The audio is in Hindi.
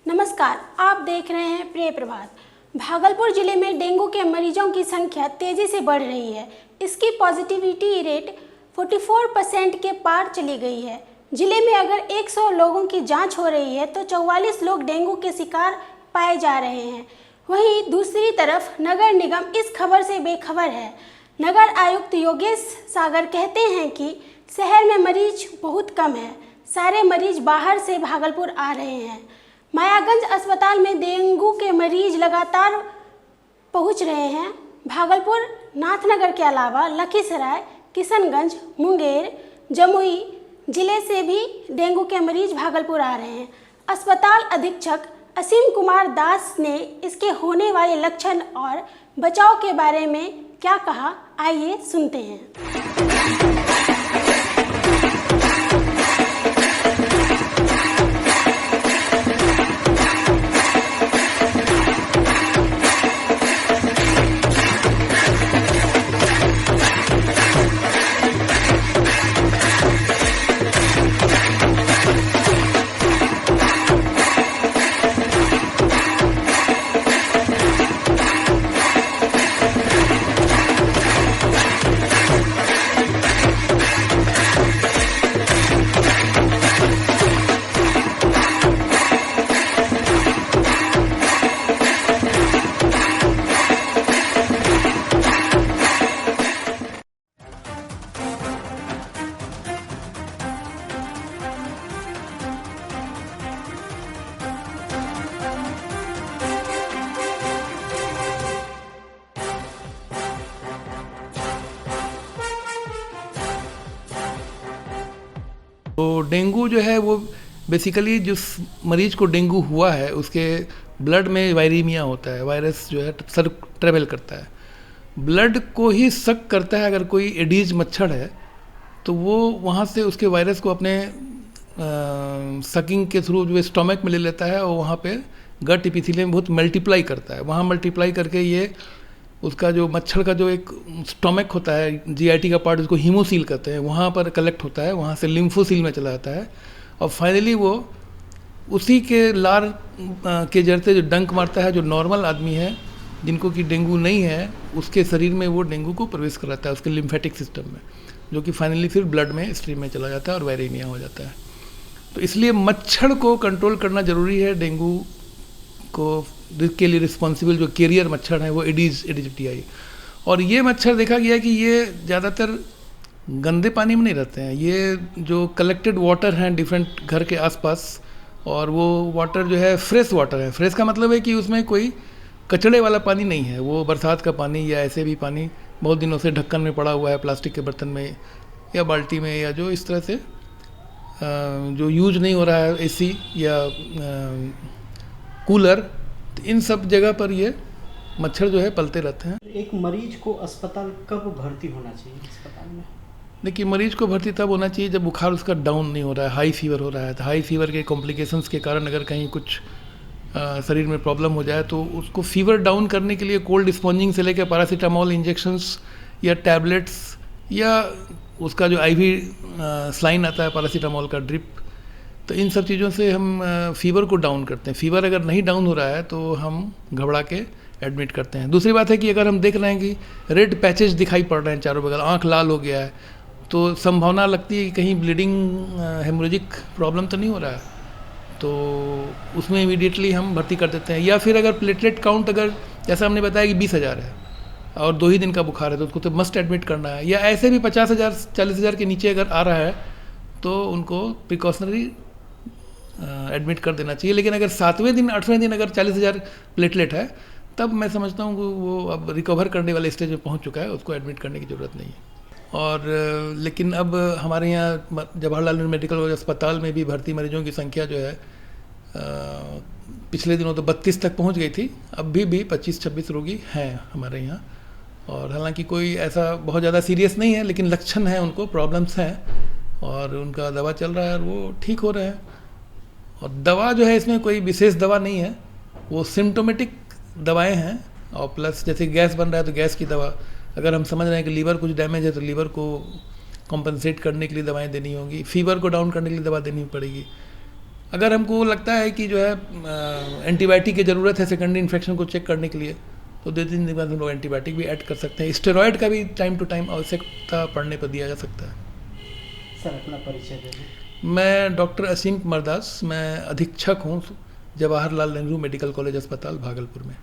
नमस्कार, आप देख रहे हैं प्रिय प्रभात। भागलपुर जिले में डेंगू के मरीजों की संख्या तेजी से बढ़ रही है। इसकी पॉजिटिविटी रेट 44% के पार चली गई है। जिले में अगर 100 लोगों की जांच हो रही है तो 44 लोग डेंगू के शिकार पाए जा रहे हैं। वहीं दूसरी तरफ नगर निगम इस खबर से बेखबर है। नगर आयुक्त योगेश सागर कहते हैं कि शहर में मरीज बहुत कम है, सारे मरीज बाहर से भागलपुर आ रहे हैं। मायागंज अस्पताल में डेंगू के मरीज लगातार पहुंच रहे हैं। भागलपुर, नाथनगर के अलावा लखीसराय, किशनगंज, मुंगेर, जमुई जिले से भी डेंगू के मरीज भागलपुर आ रहे हैं। अस्पताल अधीक्षक असीम कुमार दास ने इसके होने वाले लक्षण और बचाव के बारे में क्या कहा, आइए सुनते हैं। तो डेंगू जो है वो बेसिकली जिस मरीज को डेंगू हुआ है उसके ब्लड में वायरीमिया होता है, वायरस जो है सर ट्रेवल करता है, ब्लड को ही सक करता है। अगर कोई एडीज मच्छर है तो वो वहाँ से उसके वायरस को अपने सकिंग के थ्रू जो स्टोमक में ले लेता है और वहाँ पे गट एपिथेलियम बहुत मल्टीप्लाई करता है। वहाँ मल्टीप्लाई करके ये उसका जो मच्छर का जो एक स्टोमक होता है, जीआईटी का पार्ट, उसको हीमोसील कहते हैं, वहाँ पर कलेक्ट होता है, वहाँ से लिम्फोसील में चला जाता है और फाइनली वो उसी के लार के जरिए जो डंक मारता है, जो नॉर्मल आदमी है जिनको कि डेंगू नहीं है, उसके शरीर में वो डेंगू को प्रवेश कराता है उसके लिम्फेटिक सिस्टम में, जो कि फाइनली फिर ब्लड में स्ट्रीम में चला जाता है और वायरीमिया हो जाता है। तो इसलिए मच्छर को कंट्रोल करना ज़रूरी है। डेंगू को के लिए रिस्पॉन्सिबल जो कैरियर मच्छर हैं वो एडीज टियाई, और ये मच्छर देखा गया कि ये ज़्यादातर गंदे पानी में नहीं रहते हैं। ये जो कलेक्टेड वाटर हैं डिफरेंट घर के आसपास, और वो वाटर जो है फ्रेश वाटर है। फ्रेश का मतलब है कि उसमें कोई कचड़े वाला पानी नहीं है, वो बरसात का पानी या ऐसे भी पानी बहुत दिनों से ढक्कन में पड़ा हुआ है, प्लास्टिक के बर्तन में या बाल्टी में, या जो इस तरह से जो यूज नहीं हो रहा है, एसी या कूलर, तो इन सब जगह पर ये मच्छर जो है पलते रहते हैं। एक मरीज को अस्पताल कब भर्ती होना चाहिए अस्पताल में? देखिए, मरीज को भर्ती तब होना चाहिए जब बुखार उसका डाउन नहीं हो रहा है, हाई फीवर हो रहा है। तो हाई फीवर के कॉम्प्लिकेशंस के कारण अगर कहीं कुछ शरीर में प्रॉब्लम हो जाए तो उसको फीवर डाउन करने के लिए कोल्ड स्पॉन्जिंग से लेकर पैरासीटामोल इंजेक्शंस या टैबलेट्स, या उसका जो आईवी स्लाइन आता है पैरासीटामोल का ड्रिप, तो इन सब चीज़ों से हम फीवर को डाउन करते हैं। फीवर अगर नहीं डाउन हो रहा है तो हम घबरा के एडमिट करते हैं। दूसरी बात है कि अगर हम देख रहे हैं कि रेड पैचेस दिखाई पड़ रहे हैं चारों बगल, आँख लाल हो गया है, तो संभावना लगती है कि कहीं ब्लीडिंग हेमोरेजिक प्रॉब्लम तो नहीं हो रहा है, तो उसमें इमीडिएटली हम भर्ती कर देते हैं। या फिर अगर प्लेटलेट काउंट अगर जैसा हमने बताया कि 20,000 है और 2 ही दिन का बुखार है तो उसको तो मस्ट एडमिट करना है। या ऐसे भी 50,000 40,000 के नीचे अगर आ रहा है तो उनको प्रिकॉशनरी एडमिट कर देना चाहिए। लेकिन अगर 7वें दिन 8वें दिन अगर 40,000 प्लेटलेट है तब मैं समझता हूँ कि वो अब रिकवर करने वाले स्टेज में पहुँच चुका है, उसको एडमिट करने की ज़रूरत नहीं है। और लेकिन अब हमारे यहाँ जवाहरलाल नेहरू मेडिकल कॉलेज अस्पताल में भी भर्ती मरीजों की संख्या जो है पिछले दिनों तो 32 तक पहुँच गई थी, अब भी 25-26 रोगी हैं हमारे यहाँ। और हालांकि कोई ऐसा बहुत ज़्यादा सीरियस नहीं है, लेकिन लक्षण हैं, उनको प्रॉब्लम्स हैं और उनका दवा चल रहा है और वो ठीक हो रहे हैं। और दवा जो है इसमें कोई विशेष दवा नहीं है, वो सिम्टोमेटिक दवाएं हैं। और प्लस जैसे गैस बन रहा है तो गैस की दवा, अगर हम समझ रहे हैं कि लीवर कुछ डैमेज है तो लीवर को कॉम्पनसेट करने के लिए दवाएं देनी होंगी, फीवर को डाउन करने के लिए दवा देनी पड़ेगी। अगर हमको लगता है कि जो है एंटीबायोटिक की ज़रूरत है सेकेंडरी इन्फेक्शन को चेक करने के लिए, तो 2-3 दिन बाद हम लोग एंटीबायोटिक भी ऐड कर सकते हैं। स्टेरॉयड का भी टाइम टू टाइम आवश्यकता पड़ने पर दिया जा सकता है। सर अपना परिचय दे दें। मैं डॉक्टर असीम कुमार दास, मैं अधीक्षक हूँ जवाहरलाल नेहरू मेडिकल कॉलेज अस्पताल भागलपुर में।